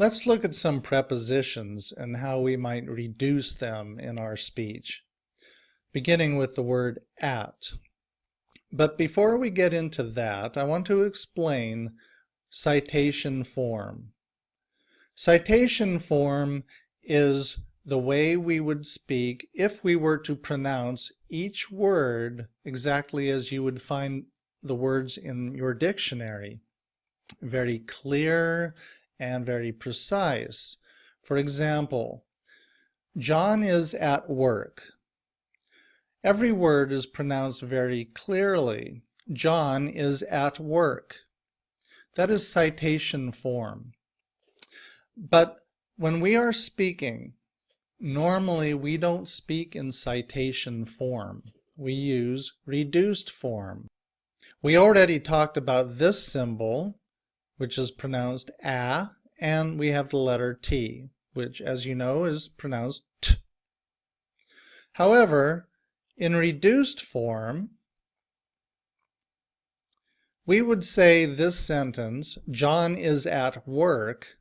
Let's look at some prepositions and how we might reduce them in our speech, beginning with the word at. But before we get into that, I want to explain citation form. Citation form is the way we would speak if we were to pronounce each word exactly as you would find the words in your dictionary. Very clear and very precise. For example, John is at work. Every word is pronounced very clearly. John is at work. That is citation form. But when we are speaking, normally we don't speak in citation form. We use reduced form. We already talked about this symbol, which is pronounced a, and we have the letter T, which, as you know, is pronounced t. However, in reduced form, we would say this sentence, John is at work,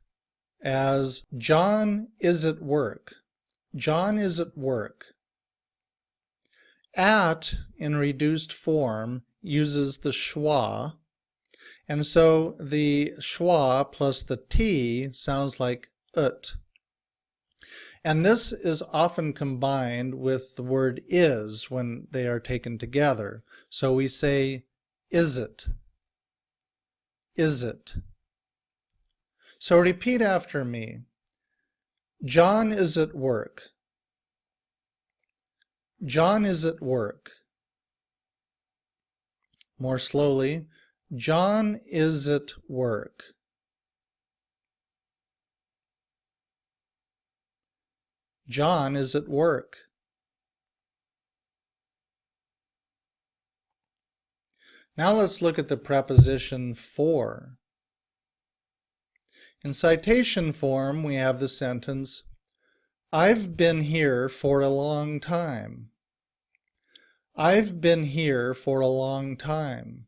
as John is at work. John is at work. At, in reduced form, uses the schwa, and so the schwa plus the T sounds like ut. And this is often combined with the word is when they are taken together. So we say, is it? Is it? So repeat after me. John is at work. John is at work. More slowly. John is at work. John is at work. Now let's look at the preposition for. In citation form, we have the sentence, I've been here for a long time. I've been here for a long time.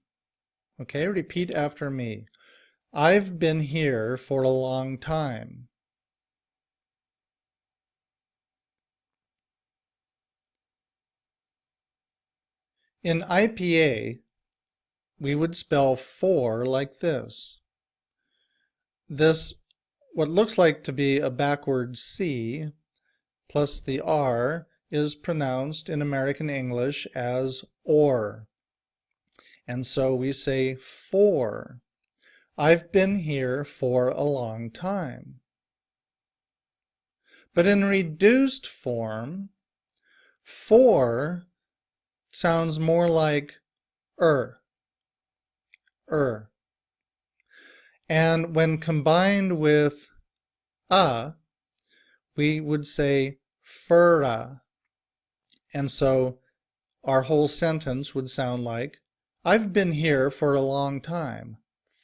Okay, repeat after me. I've been here for a long time. In IPA, we would spell for like this. This, what looks like to be a backward C plus the R, is pronounced in American English as or. And so we say for. I've been here for a long time. But in reduced form, for sounds more like And when combined with we would say furra. And so our whole sentence would sound like, I've been here for a long time.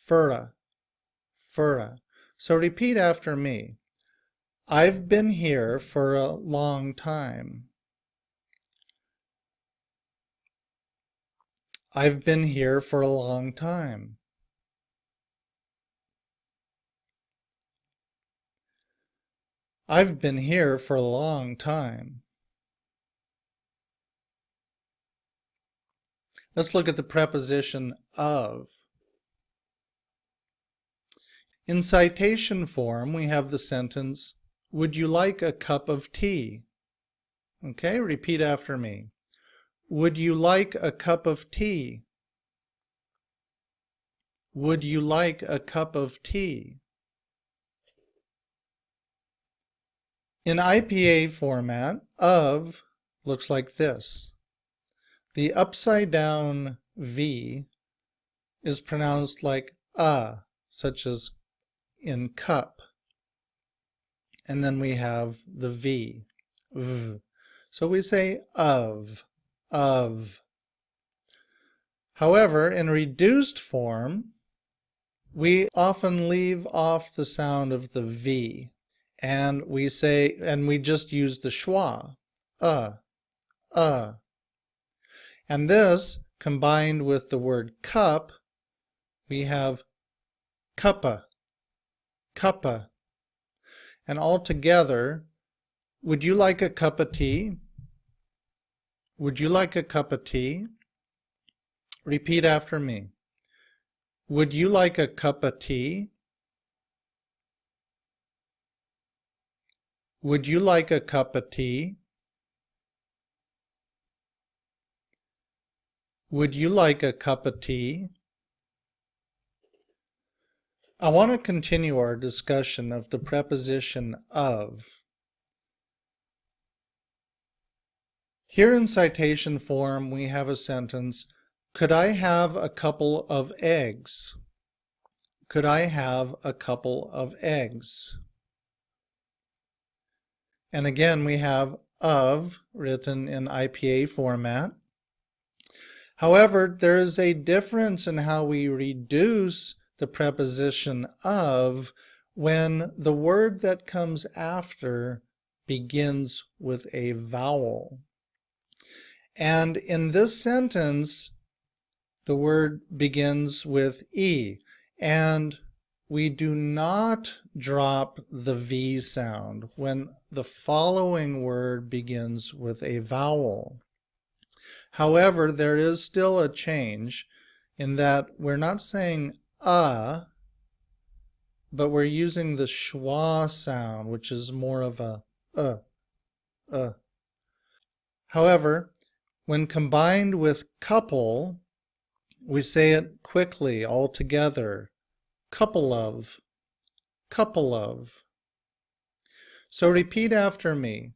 Furra, furra. So repeat after me. I've been here for a long time. I've been here for a long time. I've been here for a long time. Let's look at the preposition of. In citation form, we have the sentence, would you like a cup of tea? Okay, repeat after me. Would you like a cup of tea? Would you like a cup of tea? In IPA format, of looks like this. The upside down V is pronounced like such as in cup. And then we have the V. So we say of. However, in reduced form, we often leave off the sound of the V. And we just use the schwa, And this, combined with the word cup, we have cuppa, cuppa. And all together, would you like a cup of tea? Would you like a cup of tea? Repeat after me. Would you like a cup of tea? Would you like a cup of tea? Would you like a cup of tea? I want to continue our discussion of the preposition of. Here in citation form, we have a sentence, could I have a couple of eggs? Could I have a couple of eggs? And again, we have of written in IPA format. However, there is a difference in how we reduce the preposition of when the word that comes after begins with a vowel. And in this sentence, the word begins with E, and we do not drop the V sound when the following word begins with a vowel. However, there is still a change in that we're not saying but we're using the schwa sound, which is more of a However, when combined with couple, we say it quickly all together. Couple of, couple of. So repeat after me.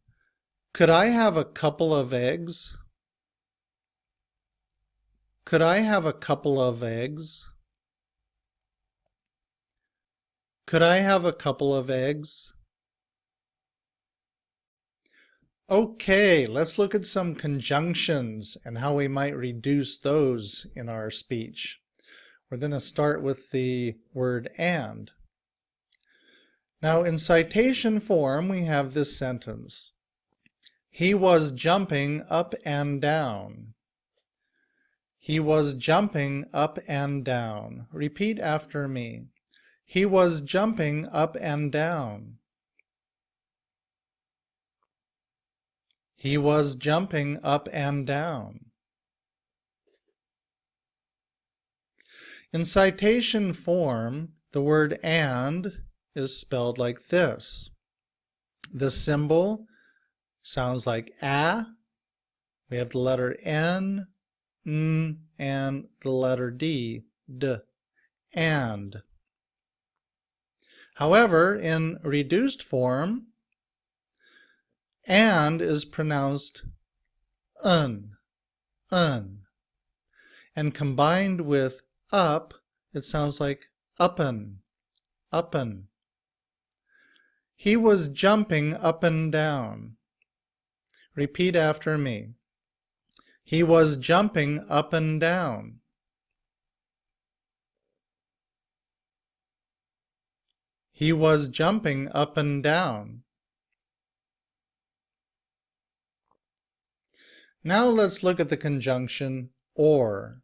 Could I have a couple of eggs? Could I have a couple of eggs? Could I have a couple of eggs? Okay, let's look at some conjunctions and how we might reduce those in our speech. We're going to start with the word and. Now in citation form, we have this sentence. He was jumping up and down. He was jumping up and down. Repeat after me. He was jumping up and down. He was jumping up and down. In citation form, the word and is spelled like this. The symbol sounds like a. We have the letter N, N, and the letter D, D, and. However, in reduced form, and is pronounced un. And combined with up, it sounds like uppin. He was jumping up and down. Repeat after me. He was jumping up and down. He was jumping up and down. Now let's look at the conjunction or.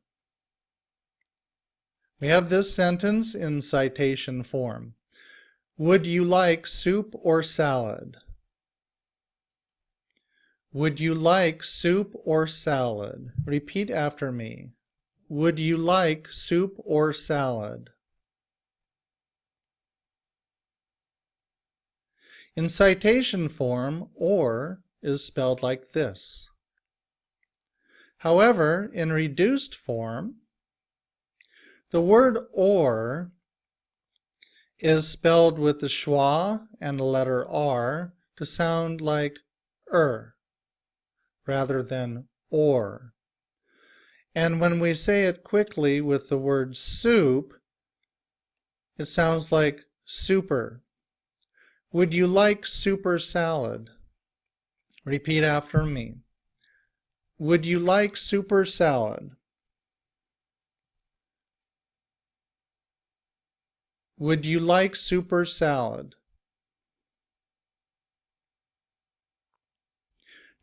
We have this sentence in citation form. Would you like soup or salad? Would you like soup or salad? Repeat after me. Would you like soup or salad? In citation form, or is spelled like this. However, in reduced form, the word or is spelled with the schwa and the letter R to sound like rather than or. And when we say it quickly with the word soup, it sounds like super. Would you like super salad? Repeat after me. Would you like super salad? Would you like super salad?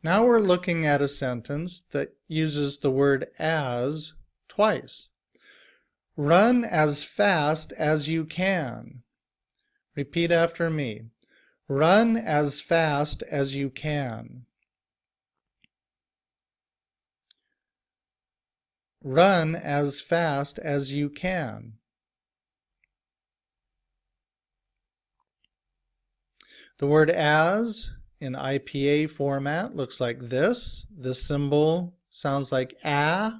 Now we're looking at a sentence that uses the word as twice. Run as fast as you can. Repeat after me. Run as fast as you can. Run as fast as you can. The word as in IPA format looks like this. This symbol sounds like a,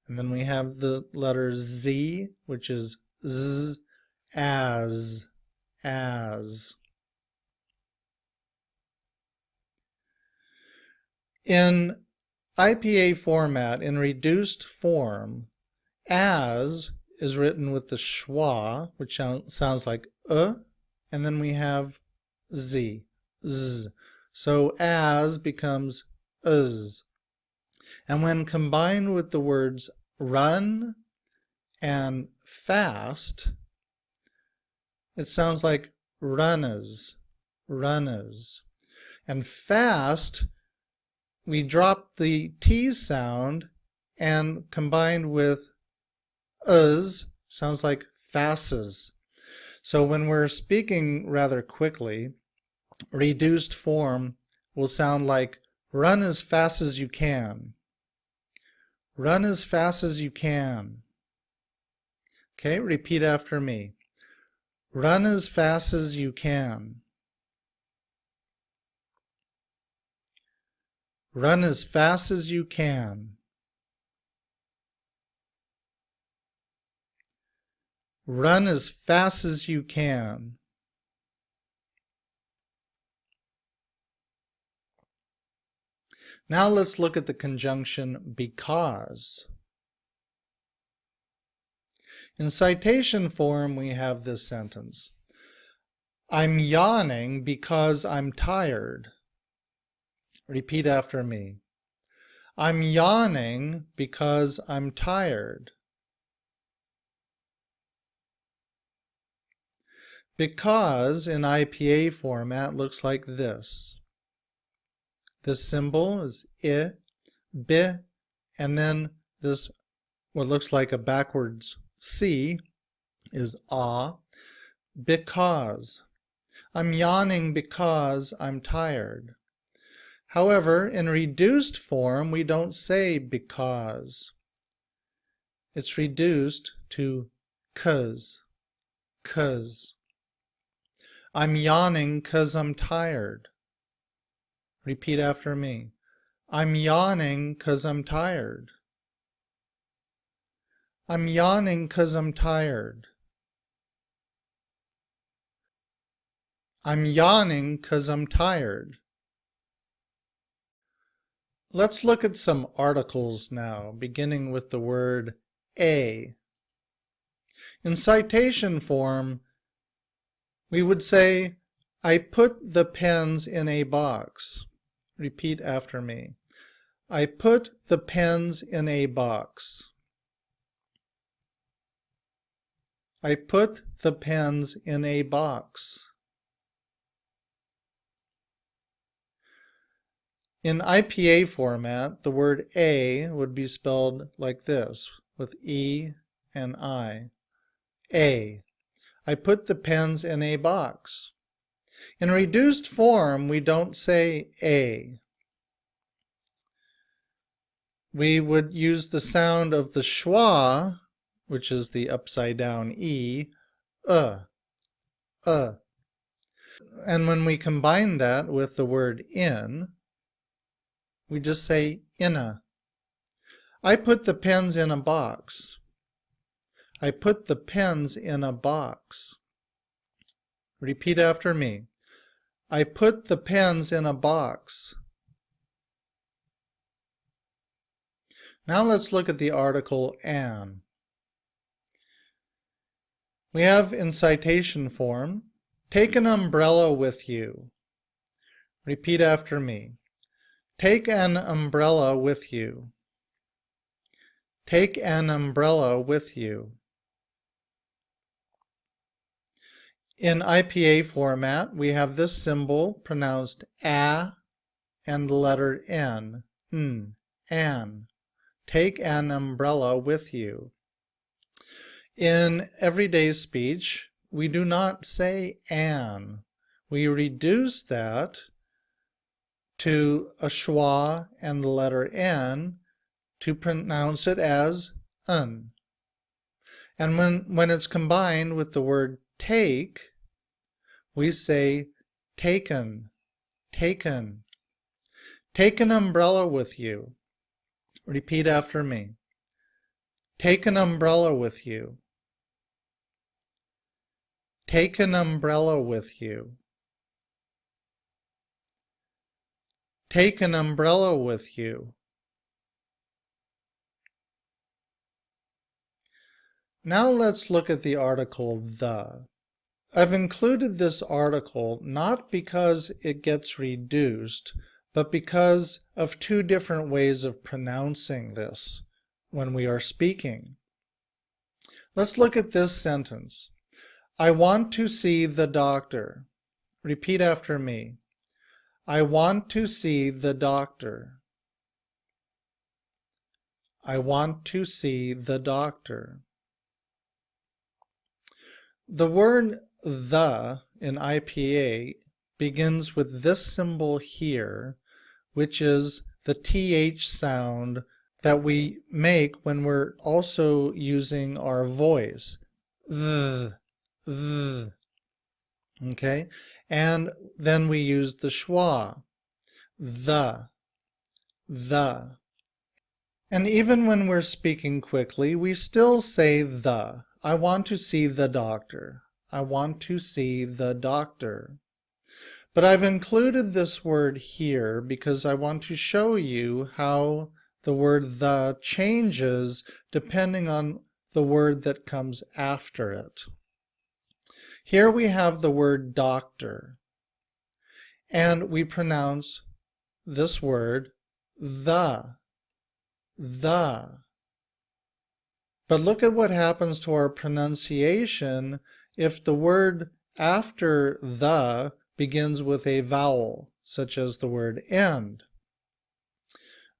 and then we have the letter Z, which is z, as. In IPA format, in reduced form, as is written with the schwa, which sounds like and then we have z, z. So as becomes uz. And when combined with the words run and fast, it sounds like runners, runners. And fast, we drop the T sound and combined with uz, sounds like fasses. So when we're speaking rather quickly, reduced form will sound like run as fast as you can. Run as fast as you can. Okay, repeat after me. Run as fast as you can. Run as fast as you can. Run as fast as you can. Now let's look at the conjunction because. In citation form, we have this sentence. I'm yawning because I'm tired. Repeat after me. I'm yawning because I'm tired. Because in IPA format looks like this. This symbol is I, B, and then this, what looks like a backwards C, is A. Because. I'm yawning because I'm tired. However, in reduced form, we don't say because. It's reduced to 'cause. 'Cause. I'm yawning 'cause I'm tired. Repeat after me. I'm yawning 'cause I'm tired. I'm yawning 'cause I'm tired. I'm yawning 'cause I'm tired. Let's look at some articles now, beginning with the word a. In citation form, we would say, I put the pens in a box. Repeat after me. I put the pens in a box. I put the pens in a box. In IPA format, the word a would be spelled like this, with E and I. A. I put the pens in a box. In reduced form, we don't say a. We would use the sound of the schwa, which is the upside down E, And when we combine that with the word in, we just say inna. I put the pens in a box. I put the pens in a box. Repeat after me. I put the pens in a box. Now let's look at the article an. We have in citation form, take an umbrella with you. Repeat after me. Take an umbrella with you. Take an umbrella with you. In IPA format, we have this symbol pronounced a and the letter n, an. Take an umbrella with you. In everyday speech, we do not say an. we reduce that to a schwa and the letter N to pronounce it as un. And when it's combined with the word take, we say taken, taken. Take an umbrella with you. Repeat after me. Take an umbrella with you. Take an umbrella with you. Take an umbrella with you. Now let's look at the article the. I've included this article not because it gets reduced, but because of two different ways of pronouncing this when we are speaking. Let's look at this sentence. I want to see the doctor. Repeat after me. I want to see the doctor. I want to see the doctor. The word the in IPA begins with this symbol here, which is the TH sound that we make when we're also using our voice. The. Okay? And then we use the schwa. The. And even when we're speaking quickly, we still say the. I want to see the doctor. I want to see the doctor. But I've included this word here because I want to show you how the word the changes depending on the word that comes after it. Here we have the word doctor, and we pronounce this word the. But look at what happens to our pronunciation if the word after the begins with a vowel, such as the word end.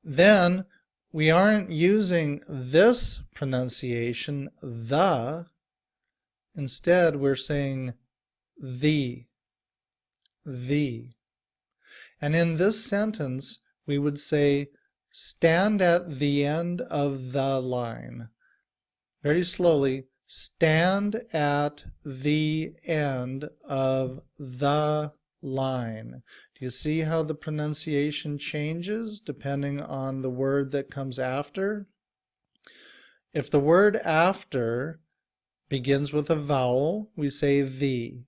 Then we aren't using this pronunciation, the. Instead, we're saying the. And in this sentence, we would say, stand at the end of the line. Very slowly, stand at the end of the line. Do you see how the pronunciation changes depending on the word that comes after? If the word after begins with a vowel, we say the.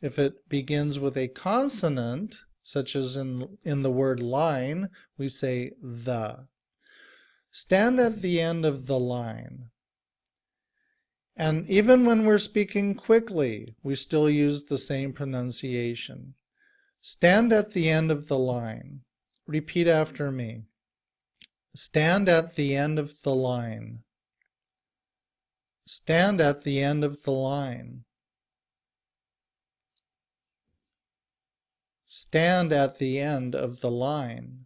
If it begins with a consonant, such as in the word line, we say the. Stand at the end of the line. And even when we're speaking quickly, we still use the same pronunciation. Stand at the end of the line. Repeat after me. Stand at the end of the line. Stand at the end of the line. Stand at the end of the line.